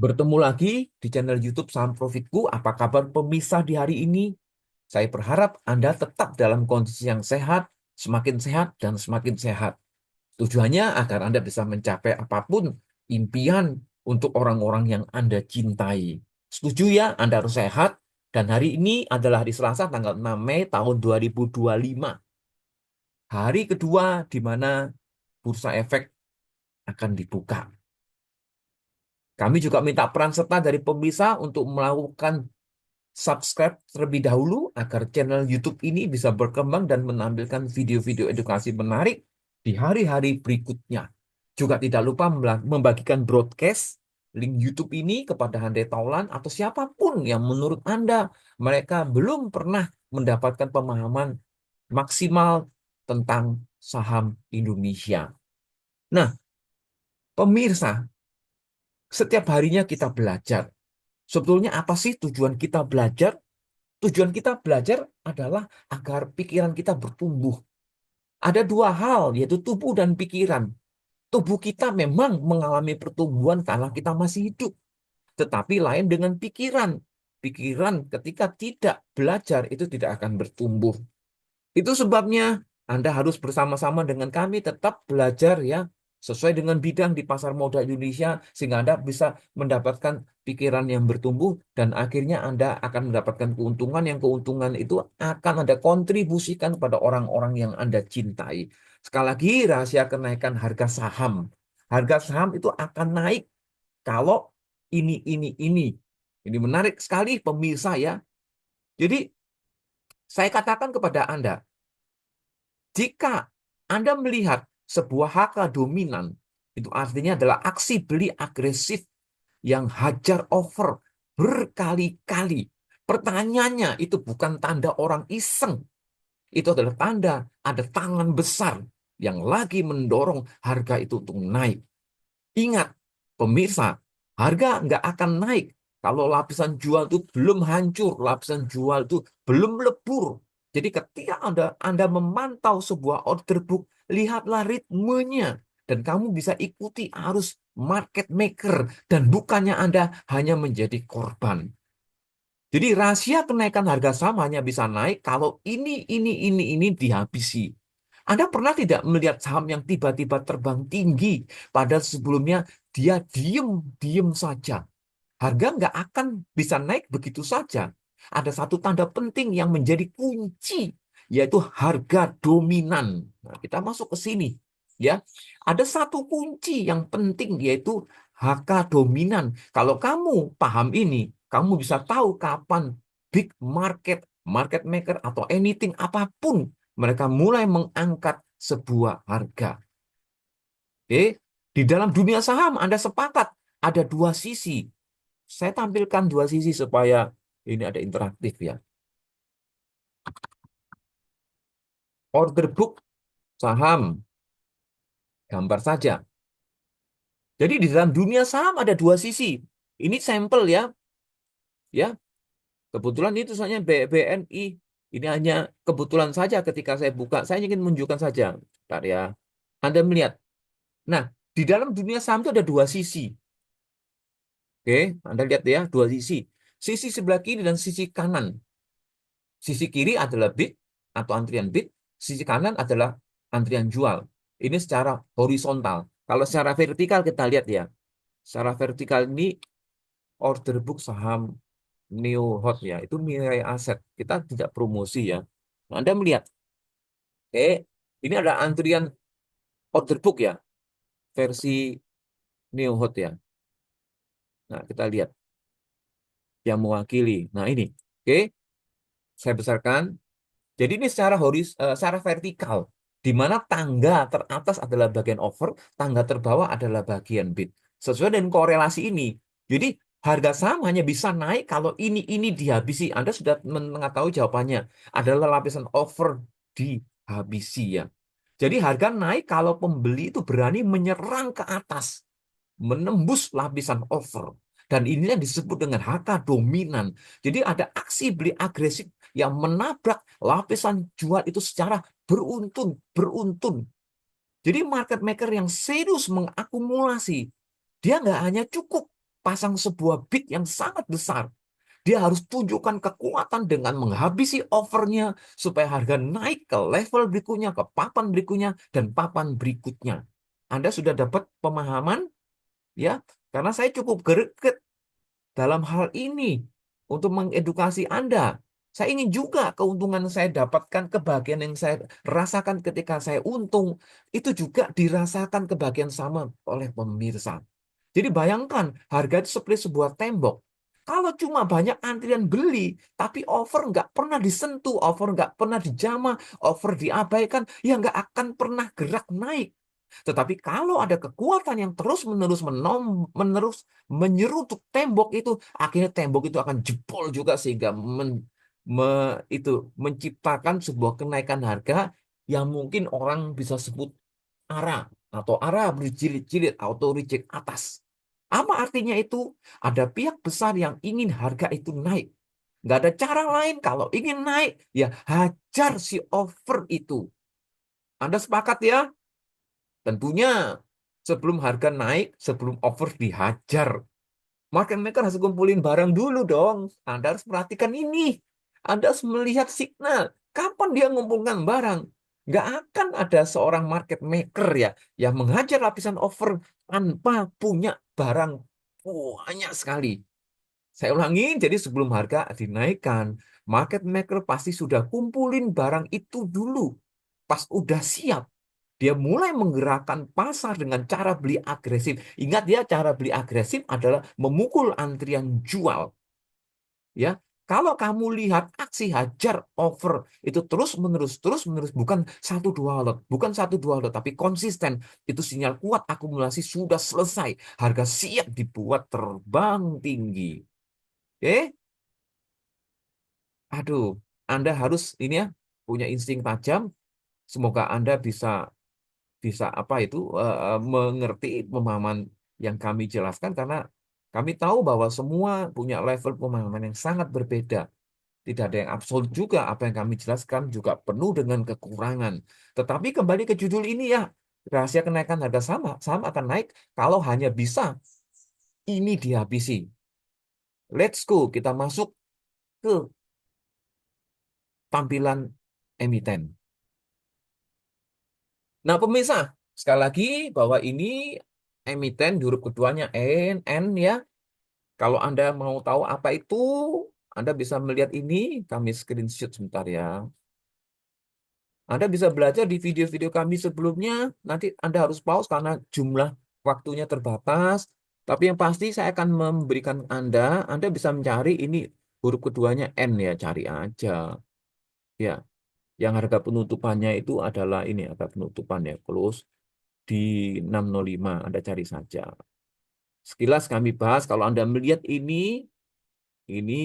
Bertemu lagi di channel YouTube Saham Profitku. Apa kabar pemirsa di hari ini? Saya berharap Anda tetap dalam kondisi yang sehat, dan semakin sehat. Tujuannya agar Anda bisa mencapai apapun impian untuk orang-orang yang Anda cintai. Setuju ya, Anda harus sehat. Dan hari ini adalah hari Selasa tanggal 6 Mei tahun 2025. Hari kedua di mana bursa efek akan dibuka. Kami juga minta peran serta dari pemirsa untuk melakukan subscribe terlebih dahulu agar channel YouTube ini bisa berkembang dan menampilkan video-video edukasi menarik di hari-hari berikutnya. Juga tidak lupa membagikan broadcast link YouTube ini kepada Handai Taulan atau siapapun yang menurut Anda mereka belum pernah mendapatkan pemahaman maksimal tentang saham Indonesia. Nah, pemirsa, setiap harinya kita belajar. Sebetulnya apa sih tujuan kita belajar? Tujuan kita belajar adalah agar pikiran kita bertumbuh. Ada dua hal, yaitu tubuh dan pikiran. Tubuh kita memang mengalami pertumbuhan karena kita masih hidup. Tetapi lain dengan pikiran. Pikiran ketika tidak belajar itu tidak akan bertumbuh. Itu sebabnya Anda harus bersama-sama dengan kami tetap belajar ya, sesuai dengan bidang di pasar modal Indonesia, sehingga Anda bisa mendapatkan pikiran yang bertumbuh dan akhirnya Anda akan mendapatkan keuntungan yang keuntungan itu akan Anda kontribusikan pada orang-orang yang Anda cintai. Sekali lagi rahasia kenaikan harga saham. Harga saham itu akan naik kalau ini. Ini menarik sekali pemirsa ya. Jadi saya katakan kepada Anda, jika Anda melihat sebuah HK dominan, itu artinya adalah aksi beli agresif yang hajar over berkali-kali. Pertanyaannya itu bukan tanda orang iseng. Itu adalah tanda ada tangan besar yang lagi mendorong harga itu untuk naik. Ingat, pemirsa, harga nggak akan naik kalau lapisan jual itu belum hancur, lapisan jual itu belum lebur. Jadi ketika Anda memantau sebuah order book, lihatlah ritmenya. Dan kamu bisa ikuti arus market maker. Dan bukannya Anda hanya menjadi korban. Jadi rahasia kenaikan harga saham hanya bisa naik kalau ini dihabisi. Anda pernah tidak melihat saham yang tiba-tiba terbang tinggi, padahal sebelumnya dia diem saja. Harga nggak akan bisa naik begitu saja. Ada satu tanda penting yang menjadi kunci, yaitu harga dominan. Nah, kita masuk ke sini. Ya, ada satu kunci yang penting yaitu HK dominan. Kalau kamu paham ini, kamu bisa tahu kapan big market, market maker atau anything apapun mereka mulai mengangkat sebuah harga. Oke, di dalam dunia saham Anda sepakat ada dua sisi. Saya tampilkan dua sisi supaya ini ada interaktif ya. Order book saham, gambar saja. Jadi di dalam dunia saham ada dua sisi. Ini sampel ya, ya. Kebetulan itu soalnya BNI. Ini hanya kebetulan saja ketika saya buka, saya ingin menunjukkan saja. Bentar ya. Anda melihat. Nah, di dalam dunia saham itu ada dua sisi. Oke, Anda lihat ya, dua sisi. Sisi sebelah kiri dan sisi kanan. Sisi kiri adalah bid atau antrian bid, sisi kanan adalah antrian jual. Ini secara horizontal. Kalau secara vertikal kita lihat ya. Secara vertikal ini order book saham Neo Hot ya, itu nilai aset. Kita tidak promosi ya. Nah, Anda melihat, oke, ini ada antrian order book ya, versi Neo Hot ya. Nah, kita lihat yang mewakili. Nah, ini, oke, saya besarkan. Jadi ini secara vertikal, di mana tangga teratas adalah bagian over, tangga terbawah adalah bagian bid. Sesuai dengan korelasi ini. Jadi harga saham hanya bisa naik kalau ini dihabisi. Anda sudah mengetahui jawabannya. Adalah lapisan over dihabisi ya. Jadi harga naik kalau pembeli itu berani menyerang ke atas, menembus lapisan over. Dan inilah disebut dengan HK dominan. Jadi ada aksi beli agresif yang menabrak lapisan jual itu secara beruntun. Jadi market maker yang serius mengakumulasi, dia nggak hanya cukup pasang sebuah bid yang sangat besar. Dia harus tunjukkan kekuatan dengan menghabisi offernya supaya harga naik ke level berikutnya, ke papan berikutnya, dan papan berikutnya. Anda sudah dapat pemahaman? Ya, karena saya cukup greget dalam hal ini untuk mengedukasi Anda. Saya ingin juga keuntungan saya dapatkan, kebahagiaan yang saya rasakan ketika saya untung, itu juga dirasakan kebahagiaan sama oleh pemirsa. Jadi bayangkan, harga itu seperti sebuah tembok. Kalau cuma banyak antrian beli, tapi offer nggak pernah disentuh, offer nggak pernah dijamah, offer diabaikan, ya nggak akan pernah gerak naik. Tetapi kalau ada kekuatan yang terus-menerus menerus menyeruduk tembok itu, akhirnya tembok itu akan jebol juga sehingga itu menciptakan sebuah kenaikan harga yang mungkin orang bisa sebut ARA atau ARA berjilid-jilid auto reject atas. Apa artinya itu? Ada pihak besar yang ingin harga itu naik. Nggak ada cara lain kalau ingin naik, ya hajar si offer itu. Anda sepakat ya? Tentunya sebelum harga naik, sebelum offer dihajar, market maker harus kumpulin barang dulu dong. Anda harus perhatikan ini. Anda harus melihat signal. Kapan dia ngumpulkan barang? Nggak akan ada seorang market maker ya yang menghajar lapisan offer tanpa punya barang banyak sekali. Saya ulangi, jadi sebelum harga dinaikkan, market maker pasti sudah kumpulin barang itu dulu. Pas udah siap, dia mulai menggerakkan pasar dengan cara beli agresif. Ingat ya, cara beli agresif adalah memukul antrian jual. Ya, kalau kamu lihat aksi hajar over itu terus menerus, bukan satu dua lot, tapi konsisten. Itu sinyal kuat akumulasi sudah selesai. Harga siap dibuat terbang tinggi. Oke, aduh, Anda harus ini ya punya insting tajam. Semoga Anda bisa bisa apa itu mengerti pemahaman yang kami jelaskan karena kami tahu bahwa semua punya level pemahaman yang sangat berbeda. Tidak ada yang absolut juga. Apa yang kami jelaskan juga penuh dengan kekurangan. Tetapi kembali ke judul ini ya, rahasia kenaikan harga saham akan naik kalau hanya bisa ini dihabisi. Let's go, kita masuk ke tampilan emiten. Nah, pemirsa, sekali lagi bahwa ini emiten huruf keduanya N ya. Kalau Anda mau tahu apa itu, Anda bisa melihat ini. Kami screenshot sebentar ya. Anda bisa belajar di video-video kami sebelumnya. Nanti Anda harus pause karena jumlah waktunya terbatas. Tapi yang pasti saya akan memberikan Anda bisa mencari ini huruf keduanya N ya, cari aja. Ya, yang harga penutupannya itu adalah ini harga penutupan ya, close di 605. Anda cari saja. Sekilas kami bahas, kalau Anda melihat ini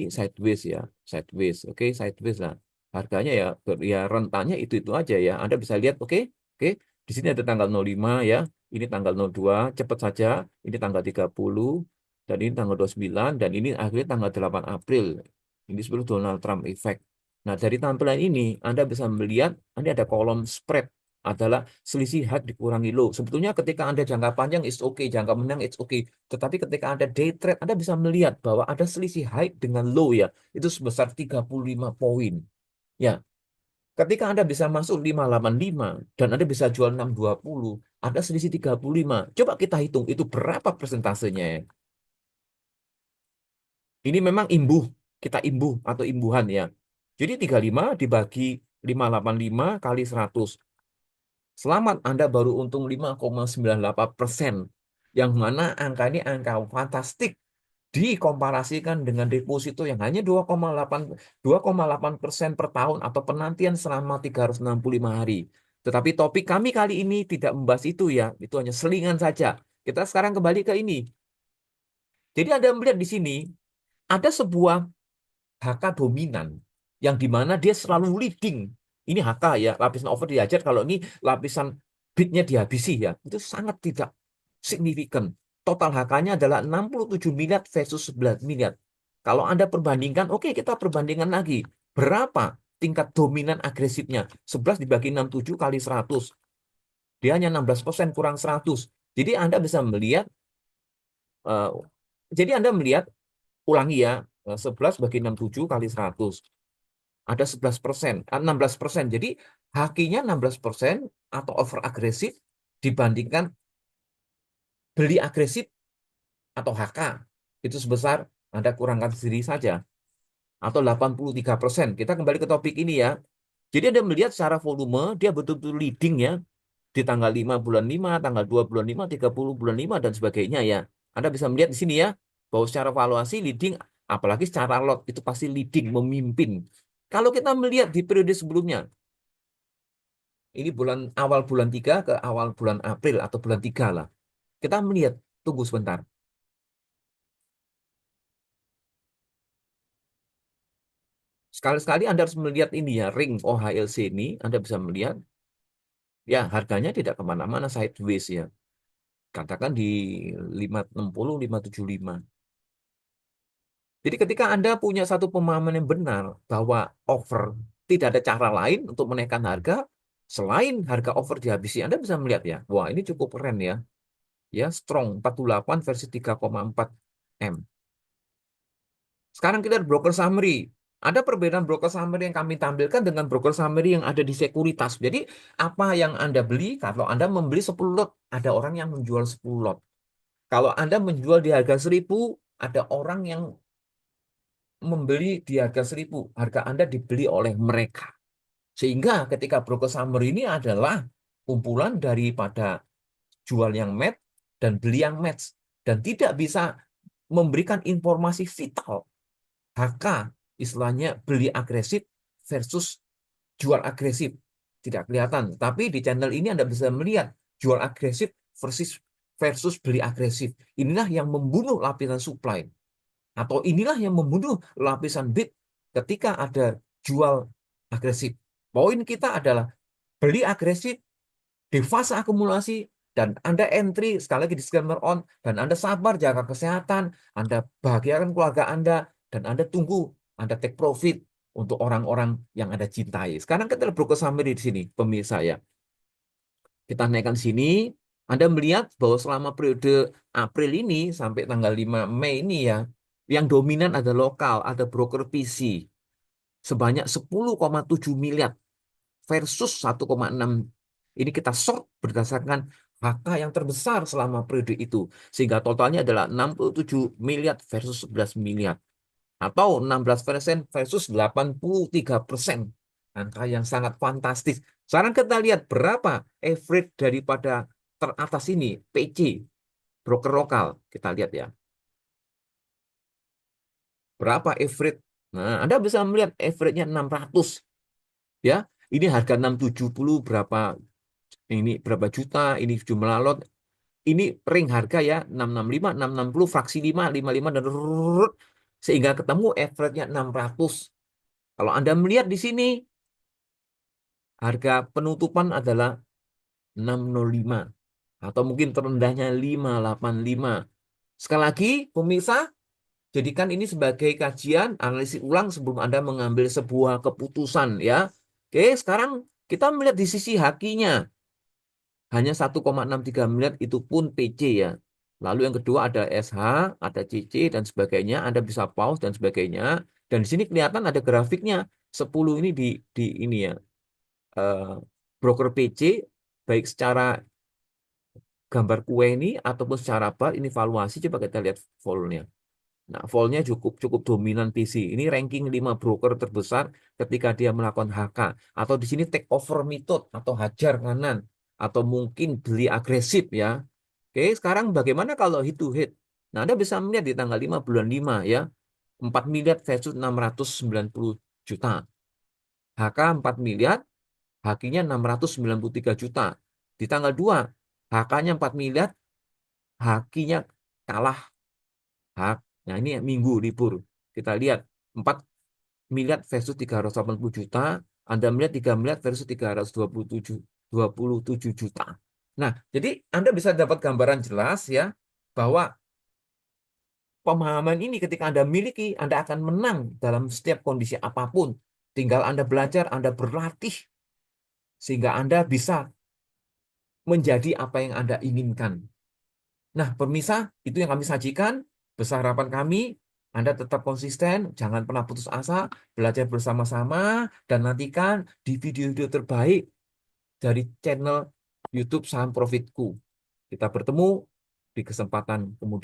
sideways ya, sideways, oke, sideways lah. Harganya ya, ya rentannya itu aja ya. Anda bisa lihat, oke, oke. Di sini ada tanggal 05 ya, ini tanggal 02, cepat saja. Ini tanggal 30 dan ini tanggal 29 dan ini akhirnya tanggal 8 April. Ini sebelum Donald Trump effect. Nah, dari tampilan ini Anda bisa melihat, ini ada kolom spread adalah selisih high dikurangi low. Sebetulnya ketika Anda jangka panjang it's okay, jangka menang it's okay. Tetapi ketika Anda day trade, Anda bisa melihat bahwa ada selisih high dengan low ya. Itu sebesar 35 poin. Ya, ketika Anda bisa masuk 585 dan Anda bisa jual 620, ada selisih 35. Coba kita hitung itu berapa persentasenya ya. Ini memang imbuh, kita imbuh atau imbuhan ya. Jadi 35 dibagi 585 kali 100. Selamat, Anda baru untung 5,98%. Yang mana angka ini angka fantastik dikomparasikan dengan deposito yang hanya 2,8% per tahun atau penantian selama 365 hari. Tetapi topik kami kali ini tidak membahas itu ya, itu hanya selingan saja. Kita sekarang kembali ke ini. Jadi Anda melihat di sini ada sebuah HK dominan yang dimana dia selalu leading. Ini HK ya, lapisan over dihajar. Kalau ini lapisan bidnya dihabisi ya, itu sangat tidak signifikan. Total HK-nya adalah 67 miliar versus 11 miliar. Kalau Anda perbandingkan, oke kita perbandingan lagi. Berapa tingkat dominan agresifnya? 11 dibagi 67 kali 100. Dia hanya 16% kurang 100. Jadi Anda bisa melihat Jadi Anda melihat, ulangi ya, 11 bagi 67 kali 100. Ada 11%, 16%. Jadi hakinya 16% atau over agresif dibandingkan beli agresif atau HK. Itu sebesar, Anda kurangkan sendiri saja, atau 83%. Kita kembali ke topik ini ya. Jadi Anda melihat secara volume, dia betul-betul leading ya, di tanggal 5 bulan 5, tanggal 2 bulan 5, 30 bulan 5, dan sebagainya ya. Anda bisa melihat di sini ya, bahwa secara valuasi leading, apalagi secara lot, itu pasti leading, memimpin. Kalau kita melihat di periode sebelumnya, ini awal bulan 3 ke awal bulan April atau bulan 3 lah. Kita melihat, tunggu sebentar. Sekali-sekali Anda harus melihat ini ya, ring OHLC ini, Anda bisa melihat, ya harganya tidak kemana-mana, sideways ya. Katakan di 560, 575. Jadi ketika Anda punya satu pemahaman yang benar bahwa over, tidak ada cara lain untuk menaikkan harga, selain harga over dihabisi, Anda bisa melihat ya, wah ini cukup keren ya. Ya, strong 48 versi 3,4 M. Sekarang kita lihat broker summary. Ada perbedaan broker summary yang kami tampilkan dengan broker summary yang ada di sekuritas. Jadi, apa yang Anda beli, kalau Anda membeli 10 lot, ada orang yang menjual 10 lot. Kalau Anda menjual di harga 1.000, ada orang yang membeli di harga 1.000. Harga Anda dibeli oleh mereka. Sehingga ketika broker summary ini adalah kumpulan daripada jual yang match dan beli yang match. Dan tidak bisa memberikan informasi vital. HK, istilahnya beli agresif versus jual agresif. Tidak kelihatan. Tapi di channel ini Anda bisa melihat jual agresif versus beli agresif. Inilah yang membunuh lapisan supply. Atau inilah yang membunuh lapisan bid ketika ada jual agresif. Poin kita adalah beli agresif di fase akumulasi, dan Anda entry, sekali lagi disclaimer on, dan Anda sabar, jaga kesehatan, Anda bahagiakan keluarga Anda, dan Anda tunggu, Anda take profit untuk orang-orang yang Anda cintai. Sekarang kita lihat broker summary di sini, pemirsa ya. Kita naikkan sini, Anda melihat bahwa selama periode April ini sampai tanggal 5 Mei ini ya, yang dominan ada lokal, ada broker PC sebanyak 10,7 miliar versus 1,6. Ini kita short berdasarkan HK yang terbesar selama periode itu. Sehingga totalnya adalah 67 miliar versus 11 miliar. Atau 16% versus 83%. Angka yang sangat fantastis. Sekarang kita lihat berapa average daripada teratas ini, PC, broker lokal. Kita lihat ya. Berapa average? Nah, Anda bisa melihat average-nya 600. Ya, ini harga 670 berapa, ini berapa juta, ini jumlah lot, ini ring harga ya, 665, 660, fraksi 5, 55, dan sehingga ketemu average-nya 600. Kalau Anda melihat di sini, harga penutupan adalah 605, atau mungkin terendahnya 585. Sekali lagi, pemirsa, jadikan ini sebagai kajian, analisis ulang sebelum Anda mengambil sebuah keputusan ya. Oke, sekarang kita melihat di sisi hakinya. Hanya 1,63 miliar, itu pun PC ya. Lalu yang kedua ada SH, ada CC dan sebagainya. Anda bisa pause dan sebagainya. Dan di sini kelihatan ada grafiknya. 10 ini di ini ya. eh, Broker PC baik secara gambar kue ini ataupun secara bar ini valuasi, coba kita lihat vol-nya. Nah, vol-nya cukup cukup dominan PC. Ini ranking 5 broker terbesar ketika dia melakukan HK. Atau di sini take over method atau hajar kanan. Atau mungkin beli agresif ya. Oke, sekarang bagaimana kalau hit to hit? Nah, Anda bisa melihat di tanggal 5 bulan 5 ya. 4 miliar versus 690 juta. HK 4 miliar, HQ-nya 693 juta. Di tanggal 2, HK-nya 4 miliar, HQ-nya kalah. Hak. Nah, ini minggu libur. Kita lihat 4 miliar versus 380 juta. Anda melihat 3 miliar versus 327 juta. Nah, jadi Anda bisa dapat gambaran jelas ya bahwa pemahaman ini ketika Anda miliki, Anda akan menang dalam setiap kondisi apapun. Tinggal Anda belajar, Anda berlatih sehingga Anda bisa menjadi apa yang Anda inginkan. Nah, pemirsa, itu yang kami sajikan. Besar harapan kami, Anda tetap konsisten, jangan pernah putus asa, belajar bersama-sama, dan nantikan di video-video terbaik dari channel YouTube Saham Profitku. Kita bertemu di kesempatan kemudian.